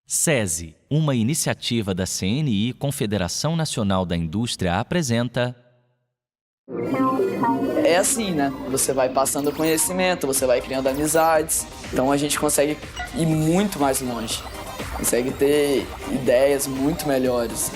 SESI, uma iniciativa da CNI, Confederação Nacional da Indústria, apresenta... É assim, né? Você vai passando conhecimento, você vai criando amizades, então a gente consegue ir muito mais longe, consegue ter ideias muito melhores.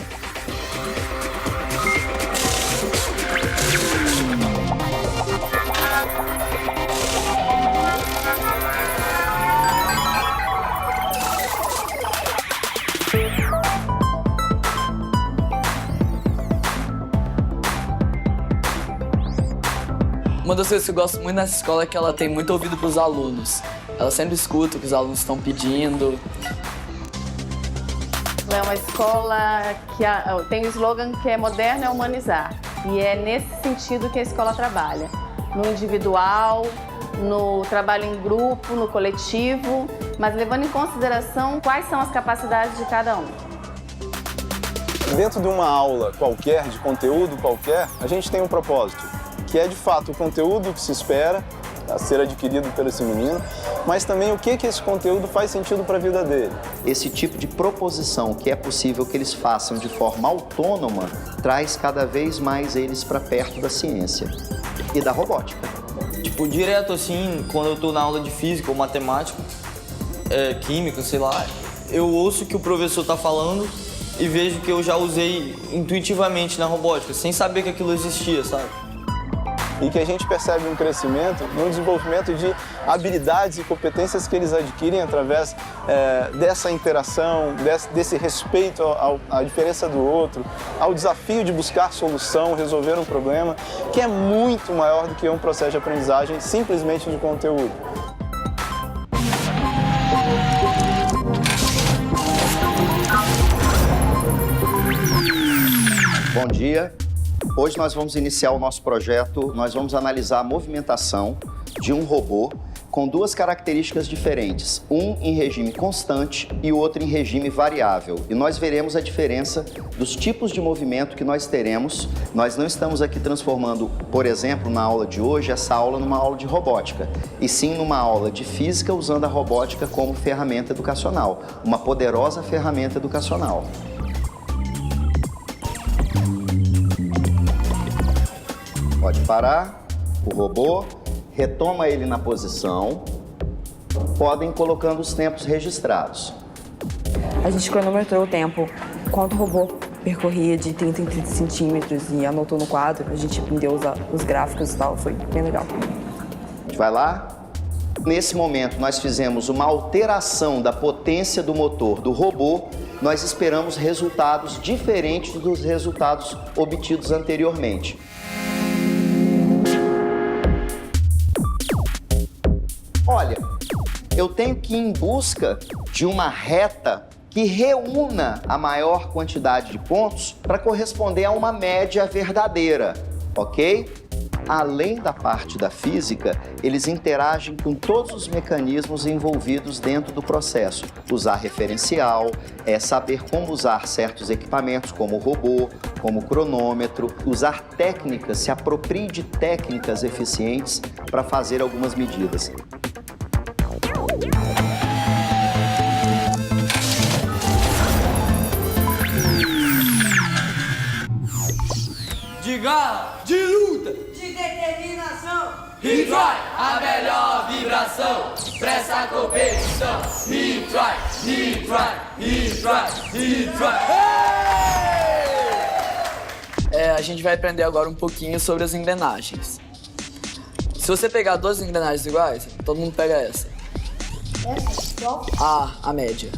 Uma das coisas que eu gosto muito nessa escola é que ela tem muito ouvido para os alunos. Ela sempre escuta o que os alunos estão pedindo. É uma escola que tem o slogan que é moderno é humanizar. E é nesse sentido que a escola trabalha. No individual, no trabalho em grupo, no coletivo, mas levando em consideração quais são as capacidades de cada um. Dentro de uma aula qualquer, de conteúdo qualquer, a gente tem um propósito, que é de fato o conteúdo que se espera a ser adquirido por esse menino, mas também o que esse conteúdo faz sentido para a vida dele. Esse tipo de proposição que é possível que eles façam de forma autônoma traz cada vez mais eles para perto da ciência e da robótica. Tipo, direto assim, quando eu tô na aula de física ou matemática, química, sei lá, eu ouço o que o professor tá falando e vejo que eu já usei intuitivamente na robótica, sem saber que aquilo existia, sabe? E que a gente percebe um crescimento no desenvolvimento de habilidades e competências que eles adquirem através dessa interação, desse respeito à diferença do outro, ao desafio de buscar solução, resolver um problema, que é muito maior do que um processo de aprendizagem simplesmente de conteúdo. Bom dia. Hoje nós vamos iniciar o nosso projeto, nós vamos analisar a movimentação de um robô com duas características diferentes, um em regime constante e o outro em regime variável. E nós veremos a diferença dos tipos de movimento que nós teremos. Nós não estamos aqui transformando, por exemplo, na aula de hoje, essa aula numa aula de robótica, e sim numa aula de física usando a robótica como ferramenta educacional, uma poderosa ferramenta educacional. Pode parar o robô, retoma ele na posição, podem ir colocando os tempos registrados. A gente cronometrou o tempo, quanto o robô percorria de 30 em 30 centímetros e anotou no quadro, a gente aprendeu os gráficos e tal, foi bem legal. A gente vai lá. Nesse momento nós fizemos uma alteração da potência do motor do robô, nós esperamos resultados diferentes dos resultados obtidos anteriormente. Olha, eu tenho que ir em busca de uma reta que reúna a maior quantidade de pontos para corresponder a uma média verdadeira, ok? Além da parte da física, eles interagem com todos os mecanismos envolvidos dentro do processo. Usar referencial, saber como usar certos equipamentos, como o robô, como o cronômetro, usar técnicas, se aproprie de técnicas eficientes para fazer algumas medidas. De garra, de luta, de determinação. He-Try, a melhor vibração pra essa competição. He-Try, He-Try, He-Try, He-Try. A gente vai aprender agora um pouquinho sobre as engrenagens. Se você pegar duas engrenagens iguais, todo mundo pega essa. A média.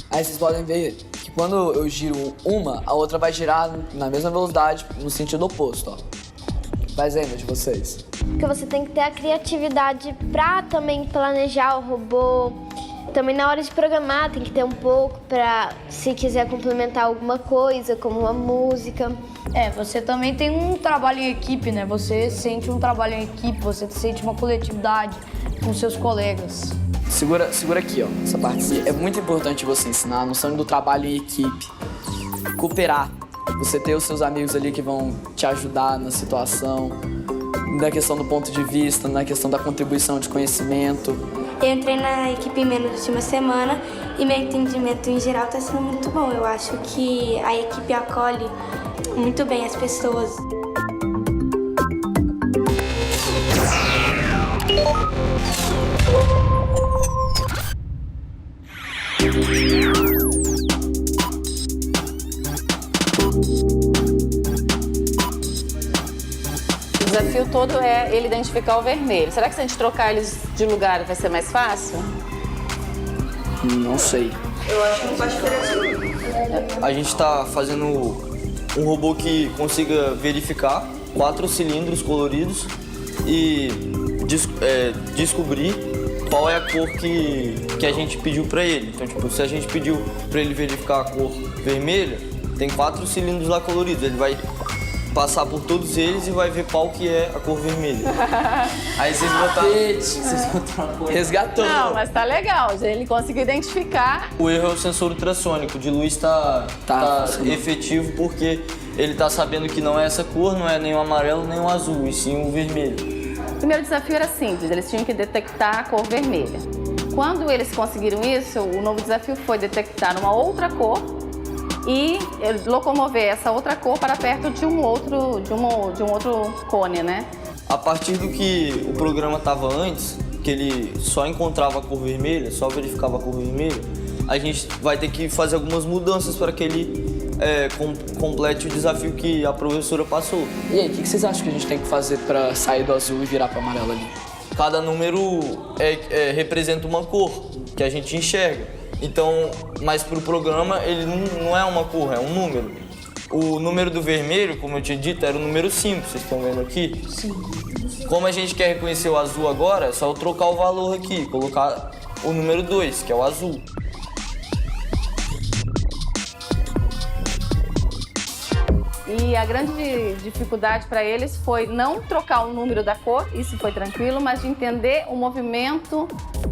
Aí vocês podem ver que quando eu giro uma, a outra vai girar na mesma velocidade, no sentido oposto, ó. Faz aí, de vocês. Porque você tem que ter a criatividade pra também planejar o robô. Também na hora de programar tem que ter um pouco pra, se quiser complementar alguma coisa, como uma música. Você também tem um trabalho em equipe, né? Você sente um trabalho em equipe, você sente uma coletividade com seus colegas. Segura aqui, ó, essa parte aqui. É muito importante você ensinar a noção do trabalho em equipe. Cooperar. Você ter os seus amigos ali que vão te ajudar na situação, na questão do ponto de vista, na questão da contribuição de conhecimento. Eu entrei na equipe em menos de uma semana E meu entendimento em geral está sendo muito bom. Eu acho que a equipe acolhe muito bem as pessoas. O desafio todo é ele identificar o vermelho. Será que se a gente trocar eles de lugar vai ser mais fácil? Não sei. Eu acho que não faz diferença não. A gente está fazendo um robô que consiga verificar 4 cilindros coloridos e descobrir qual é a cor que a gente pediu para ele. Então, tipo, se a gente pediu para ele verificar a cor vermelha, tem 4 cilindros lá coloridos. Ele vai passar por todos eles e vai ver qual que é a cor vermelha. Aí vocês botaram... Resgatou. Não, mas tá legal. Ele conseguiu identificar. O erro é o sensor ultrassônico. De luz tá efetivo porque ele tá sabendo que não é essa cor, não é nem o amarelo nem o azul, e sim o vermelho. O primeiro desafio era simples, eles tinham que detectar a cor vermelha. Quando eles conseguiram isso, o novo desafio foi detectar uma outra cor e locomover essa outra cor para perto de um outro cone, né? A partir do que o programa estava antes, que ele só encontrava a cor vermelha, só verificava a cor vermelha, a gente vai ter que fazer algumas mudanças para que ele complete o desafio que a professora passou. E aí, o que vocês acham que a gente tem que fazer para sair do azul e virar para amarelo ali? Cada número representa uma cor que a gente enxerga. Então, mas para o programa ele não é uma cor, é um número. O número do vermelho, como eu tinha dito, era o número 5, vocês estão vendo aqui? Sim. Como a gente quer reconhecer o azul agora, é só eu trocar o valor aqui, colocar o número 2, que é o azul. E a grande dificuldade para eles foi não trocar o número da cor, isso foi tranquilo, mas de entender o movimento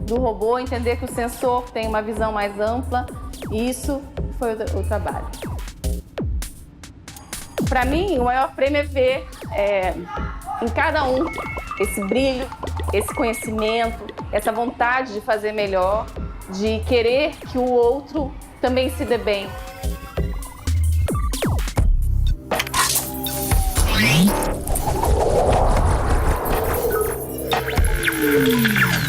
do robô, entender que o sensor tem uma visão mais ampla, e isso foi o trabalho. Para mim, o maior prêmio é ver em cada um esse brilho, esse conhecimento, essa vontade de fazer melhor, de querer que o outro também se dê bem.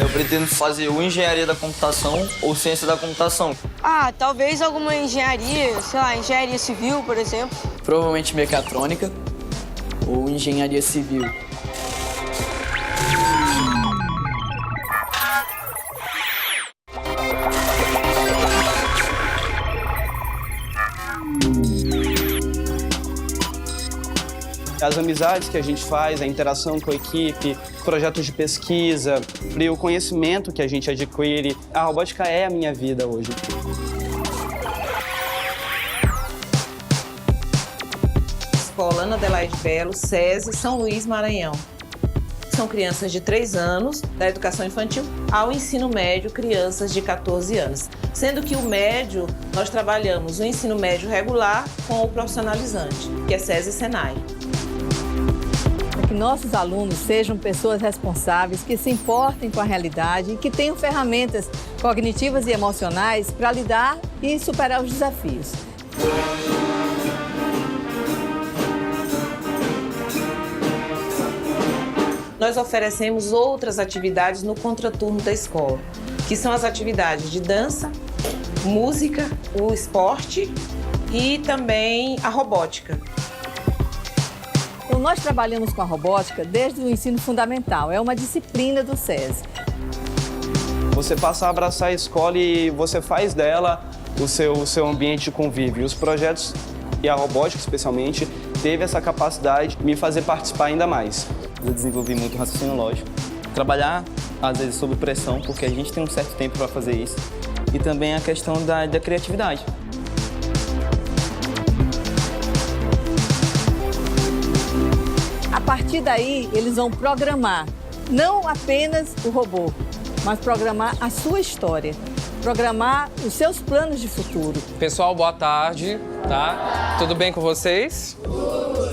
Eu pretendo fazer ou engenharia da computação ou ciência da computação. Talvez alguma engenharia, sei lá, engenharia civil, por exemplo. Provavelmente mecatrônica ou engenharia civil. As amizades que a gente faz, a interação com a equipe, projetos de pesquisa, e o conhecimento que a gente adquire. A robótica é a minha vida hoje. Escola Ana Adelaide Belo, SESI, São Luís, Maranhão. São crianças de 3 anos, da educação infantil, ao ensino médio, crianças de 14 anos. Sendo que o médio, nós trabalhamos o ensino médio regular com o profissionalizante, que é SESI e SENAI. Que nossos alunos sejam pessoas responsáveis, que se importem com a realidade e que tenham ferramentas cognitivas e emocionais para lidar e superar os desafios. Nós oferecemos outras atividades no contraturno da escola, que são as atividades de dança, música, o esporte e também a robótica. Então, nós trabalhamos com a robótica desde o ensino fundamental, é uma disciplina do SESI. Você passa a abraçar a escola e você faz dela o seu ambiente de convívio. Os projetos, e a robótica especialmente, teve essa capacidade de me fazer participar ainda mais. Eu desenvolvi muito raciocínio lógico. Trabalhar, às vezes, sob pressão, porque a gente tem um certo tempo para fazer isso. E também a questão da criatividade. A partir daí, eles vão programar, não apenas o robô, mas programar a sua história, programar os seus planos de futuro. Pessoal, boa tarde, tá? Tudo bem com vocês?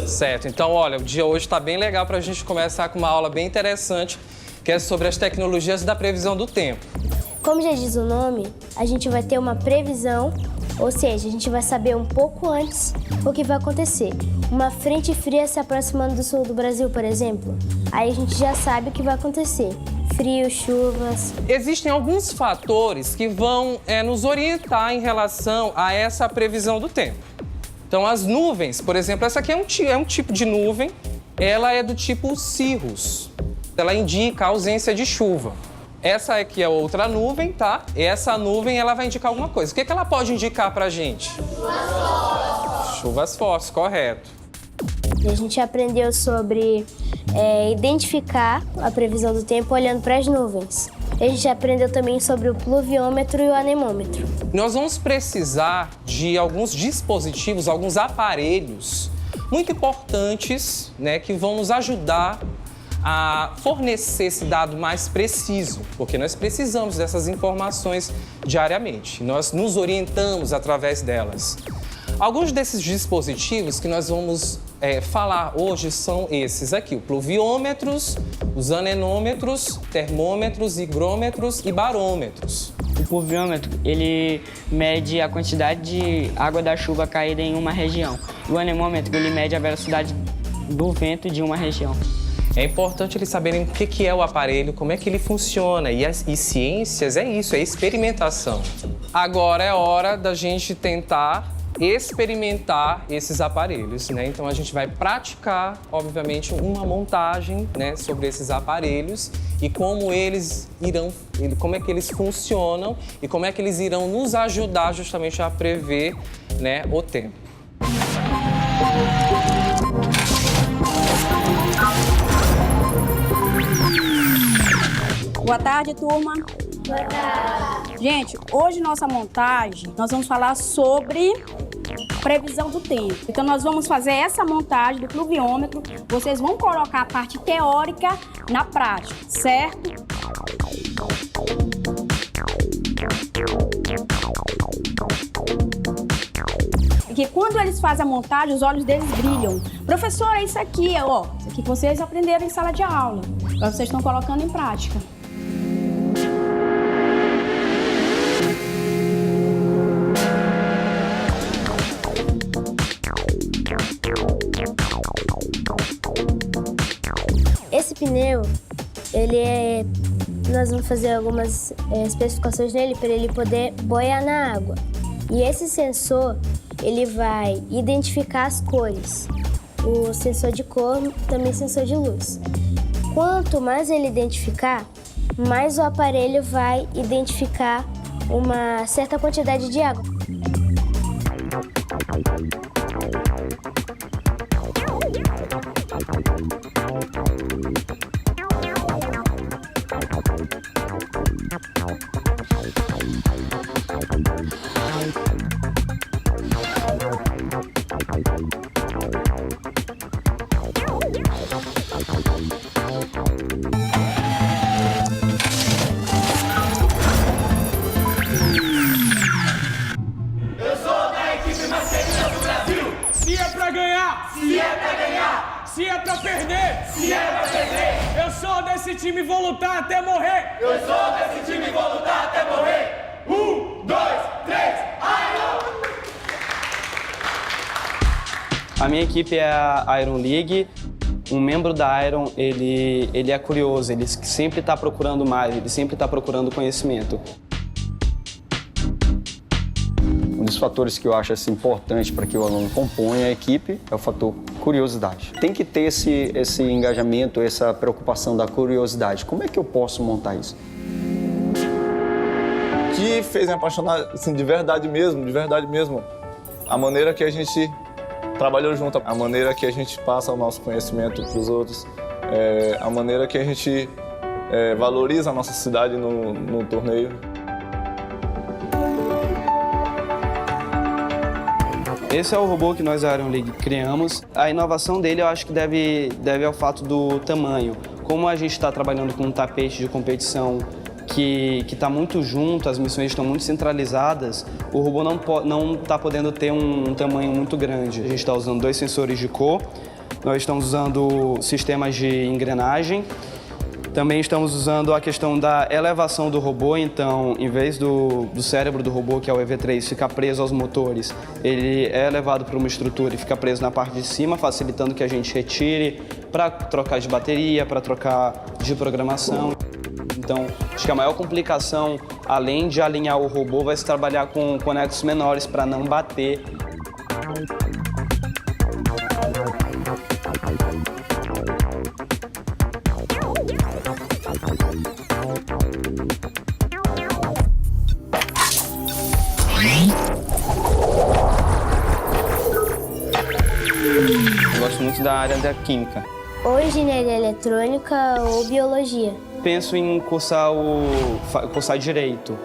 Certo, então, olha, o dia hoje está bem legal para a gente começar com uma aula bem interessante, que é sobre as tecnologias da previsão do tempo. Como já diz o nome, a gente vai ter uma previsão, ou seja, a gente vai saber um pouco antes o que vai acontecer. Uma frente fria se aproximando do sul do Brasil, por exemplo, aí a gente já sabe o que vai acontecer. Frio, chuvas. Existem alguns fatores que vão nos orientar em relação a essa previsão do tempo. Então, as nuvens, por exemplo, essa aqui é um tipo de nuvem, ela é do tipo cirrus. Ela indica a ausência de chuva. Essa aqui é outra nuvem, tá? Essa nuvem, ela vai indicar alguma coisa. O que ela pode indicar pra gente? Chuvas fortes. Chuvas fortes, correto. A gente aprendeu sobre identificar a previsão do tempo olhando para as nuvens. A gente aprendeu também sobre o pluviômetro e o anemômetro. Nós vamos precisar de alguns dispositivos, alguns aparelhos muito importantes, né, que vão nos ajudar a fornecer esse dado mais preciso, porque nós precisamos dessas informações diariamente. Nós nos orientamos através delas. Alguns desses dispositivos que nós vamos falar hoje são esses aqui, o pluviômetros, os anemômetros, termômetros, higrômetros e barômetros. O pluviômetro, ele mede a quantidade de água da chuva caída em uma região. O anemômetro, ele mede a velocidade do vento de uma região. É importante eles saberem o que é o aparelho, como é que ele funciona. E ciências é isso, é experimentação. Agora é hora da gente tentar experimentar esses aparelhos, né? Então a gente vai praticar, obviamente, uma montagem, né, sobre esses aparelhos e como como é que eles funcionam e como é que eles irão nos ajudar justamente a prever, né, o tempo. Boa tarde, turma. Boa tarde. Gente, hoje nossa montagem, nós vamos falar sobre previsão do tempo. Então nós vamos fazer essa montagem do pluviômetro. Vocês vão colocar a parte teórica na prática, certo? Porque quando eles fazem a montagem, os olhos deles brilham. Professora, é isso aqui, ó. Isso aqui que vocês aprenderam em sala de aula. Agora vocês estão colocando em prática. Esse pneu, nós vamos fazer algumas especificações nele para ele poder boiar na água. E esse sensor, ele vai identificar as cores. O sensor de cor, também sensor de luz. Quanto mais ele identificar, mais o aparelho vai identificar uma certa quantidade de água. Se é pra perder, eu sou desse time, vou lutar até morrer. Eu sou desse time, vou lutar até morrer. 1, 2, 3, Iron! A minha equipe é a Iron League. Um membro da Iron, ele é curioso, ele sempre está procurando mais, ele sempre está procurando conhecimento. Um dos fatores que eu acho assim, importante para que o aluno componha a equipe é o fator curiosidade. Tem que ter esse engajamento, essa preocupação da curiosidade. Como é que eu posso montar isso? O que fez me apaixonar assim, de verdade mesmo, a maneira que a gente trabalhou junto, a maneira que a gente passa o nosso conhecimento para os outros, a maneira que a gente valoriza a nossa cidade no torneio. Esse é o robô que nós da Iron League criamos. A inovação dele eu acho que deve ao fato do tamanho. Como a gente está trabalhando com um tapete de competição que está muito junto, as missões estão muito centralizadas, o robô não está podendo ter um tamanho muito grande. A gente está usando 2 sensores de cor, nós estamos usando sistemas de engrenagem Também estamos usando a questão da elevação do robô, então, em vez do cérebro do robô, que é o EV3, ficar preso aos motores, ele é levado para uma estrutura e fica preso na parte de cima, facilitando que a gente retire para trocar de bateria, para trocar de programação. Então, acho que a maior complicação, além de alinhar o robô, vai se trabalhar com conexos menores para não bater. Eu gosto muito da área da química. Ou engenharia eletrônica ou biologia. Penso em cursar direito.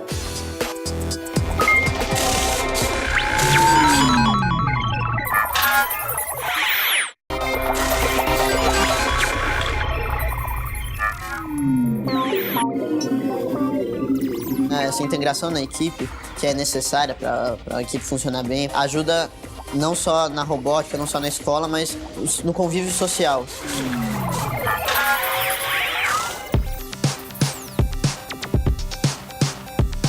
Essa integração na equipe, que é necessária para a equipe funcionar bem, ajuda não só na robótica, não só na escola, mas no convívio social.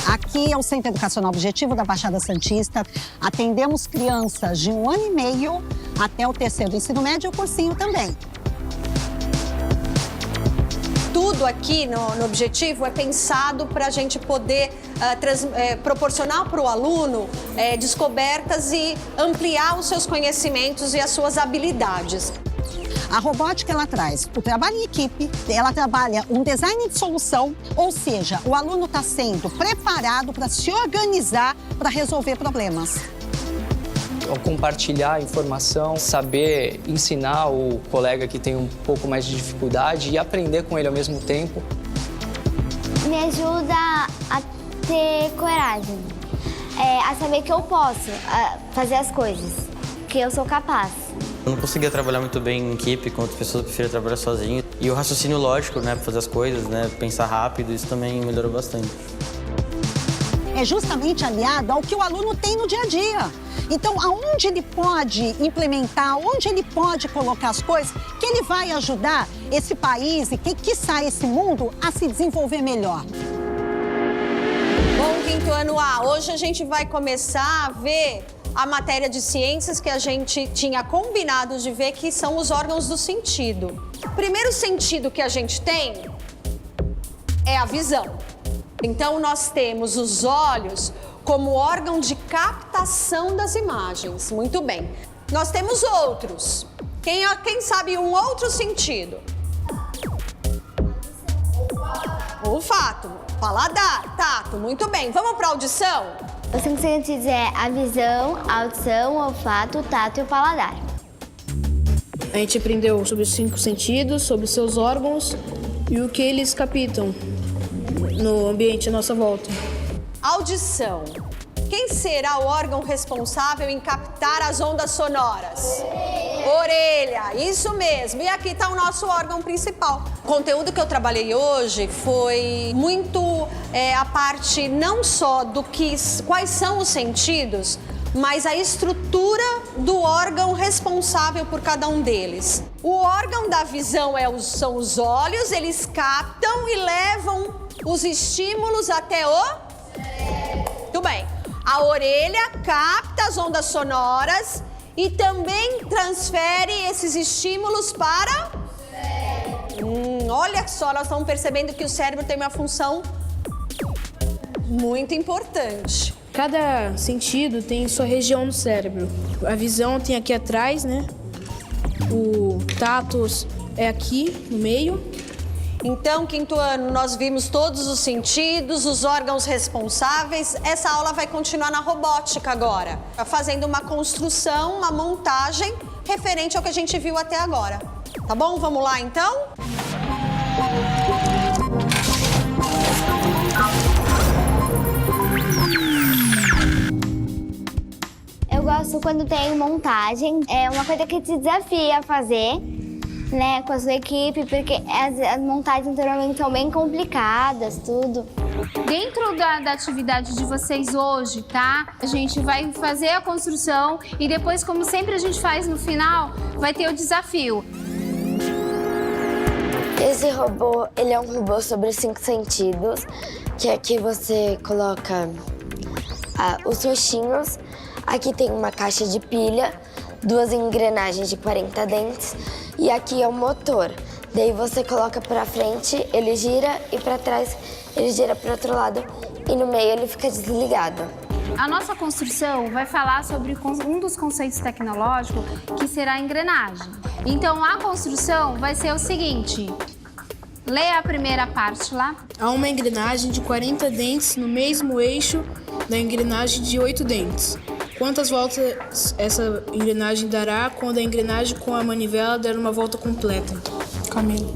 Aqui é o Centro Educacional Objetivo da Baixada Santista. Atendemos crianças de 1 ano e meio até o 3º ensino médio e o cursinho também. Tudo aqui no Objetivo é pensado para a gente poder proporcionar para o aluno descobertas e ampliar os seus conhecimentos e as suas habilidades. A robótica, ela traz o trabalho em equipe, ela trabalha um design de solução, ou seja, o aluno está sendo preparado para se organizar para resolver problemas. Ao compartilhar informação, saber ensinar o colega que tem um pouco mais de dificuldade e aprender com ele ao mesmo tempo. Me ajuda a ter coragem, a saber que eu posso fazer as coisas, que eu sou capaz. Eu não conseguia trabalhar muito bem em equipe, com outras pessoas, eu preferia trabalhar sozinho. E o raciocínio lógico, né, para fazer as coisas, né, pensar rápido, isso também melhorou bastante. É justamente aliado ao que o aluno tem no dia a dia. Então, aonde ele pode implementar, onde ele pode colocar as coisas, que ele vai ajudar esse país e, quiçá, esse mundo a se desenvolver melhor. Bom, quinto ano A, hoje a gente vai começar a ver a matéria de ciências que a gente tinha combinado de ver, que são os órgãos do sentido. O primeiro sentido que a gente tem é a visão. Então, nós temos os olhos como órgão de captação das imagens. Muito bem. Nós temos outros. Quem sabe um outro sentido? Olfato, paladar, tato. Muito bem. Vamos para a audição? Os 5 sentidos é a visão, a audição, o olfato, o tato e o paladar. A gente aprendeu sobre os 5 sentidos, sobre seus órgãos e o que eles captam no ambiente à nossa volta. Audição. Quem será o órgão responsável em captar as ondas sonoras? Orelha, isso mesmo. E aqui está o nosso órgão principal. O conteúdo que eu trabalhei hoje foi muito a parte não só quais são os sentidos, mas a estrutura do órgão responsável por cada um deles. O órgão da visão são os olhos, eles captam e levam os estímulos até o... Muito bem. A orelha capta as ondas sonoras e também transfere esses estímulos para... olha só, nós estamos percebendo que o cérebro tem uma função muito importante. Cada sentido tem sua região no cérebro. A visão tem aqui atrás, né? O tato é aqui no meio. Então, quinto ano, nós vimos todos os sentidos, os órgãos responsáveis. Essa aula vai continuar na robótica agora, fazendo uma construção, uma montagem referente ao que a gente viu até agora. Tá bom? Vamos lá, então? Eu gosto quando tem montagem, é uma coisa que te desafia a fazer, né, com a sua equipe, porque as montagens normalmente são bem complicadas, tudo. Dentro da atividade de vocês hoje, tá? A gente vai fazer a construção e depois, como sempre a gente faz no final, vai ter o desafio. Esse robô, ele é um robô sobre 5 sentidos, que aqui você coloca os roxinhos, aqui tem uma caixa de pilha, 2 engrenagens de 40 dentes e aqui é o motor. Daí você coloca pra frente, ele gira e pra trás ele gira pro outro lado e no meio ele fica desligado. A nossa construção vai falar sobre um dos conceitos tecnológicos, que será a engrenagem. Então, a construção vai ser o seguinte. Leia a primeira parte lá. Há uma engrenagem de 40 dentes no mesmo eixo da engrenagem de 8 dentes. Quantas voltas essa engrenagem dará quando a engrenagem com a manivela der uma volta completa? Camila.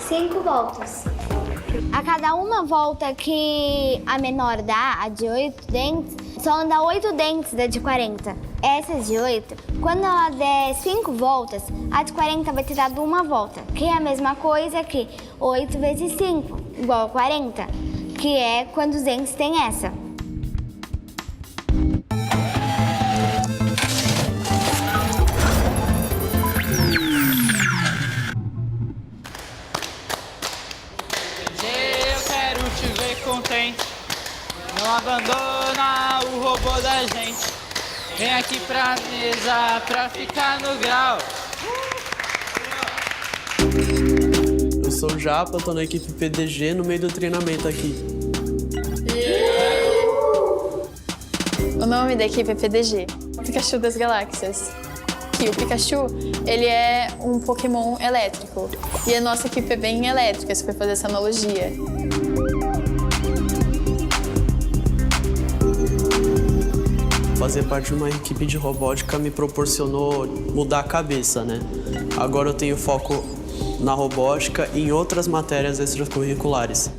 5 voltas. A cada uma volta que a menor dá, a de 8 dentes, só anda 8 dentes da de 40. Essa de 8, quando ela der 5 voltas, a de 40 vai ter dado uma volta, que é a mesma coisa que 8 vezes 5, igual a 40, que é quando os dentes têm essa. Não abandona o robô da gente. Vem aqui pra mesa pra ficar no grau. Eu sou o Japa, tô na equipe PDG no meio do treinamento aqui. O nome da equipe é PDG, Pikachu das Galáxias. E o Pikachu, ele é um Pokémon elétrico. E a nossa equipe é bem elétrica, se for fazer essa analogia. Fazer parte de uma equipe de robótica me proporcionou mudar a cabeça, né? Agora eu tenho foco na robótica e em outras matérias extracurriculares.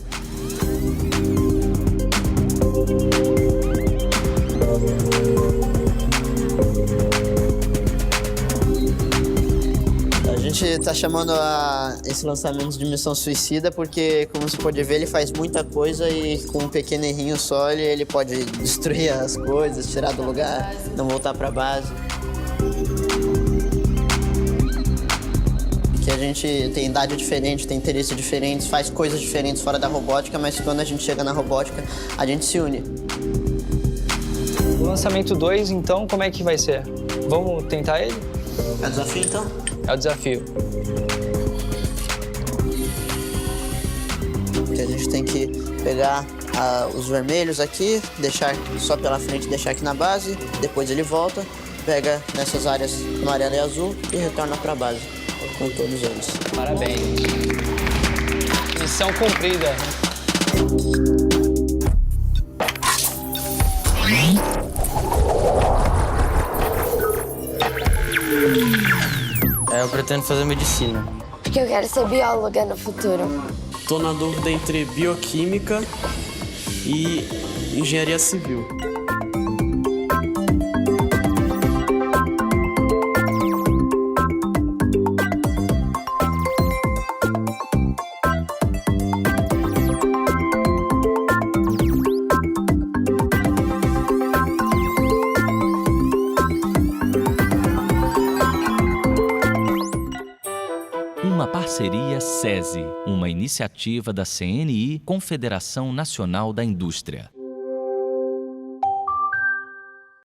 A gente está chamando esse lançamento de Missão Suicida porque, como você pode ver, ele faz muita coisa e com um pequeno errinho só ele pode destruir as coisas, tirar do lugar, não voltar para a base. Que a gente tem idade diferente, tem interesses diferentes, faz coisas diferentes fora da robótica, mas quando a gente chega na robótica, a gente se une. O lançamento 2, então, como é que vai ser? Vamos tentar ele? É o desafio, então? É o desafio. Que a gente tem que pegar os vermelhos aqui, deixar só pela frente, deixar aqui na base, depois ele volta, pega nessas áreas amarela e azul e retorna para a base com todos eles. Parabéns. Missão cumprida. Eu pretendo fazer medicina. Porque eu quero ser bióloga no futuro. Tô na dúvida entre bioquímica e engenharia civil. Uma parceria SESI, uma iniciativa da CNI, Confederação Nacional da Indústria.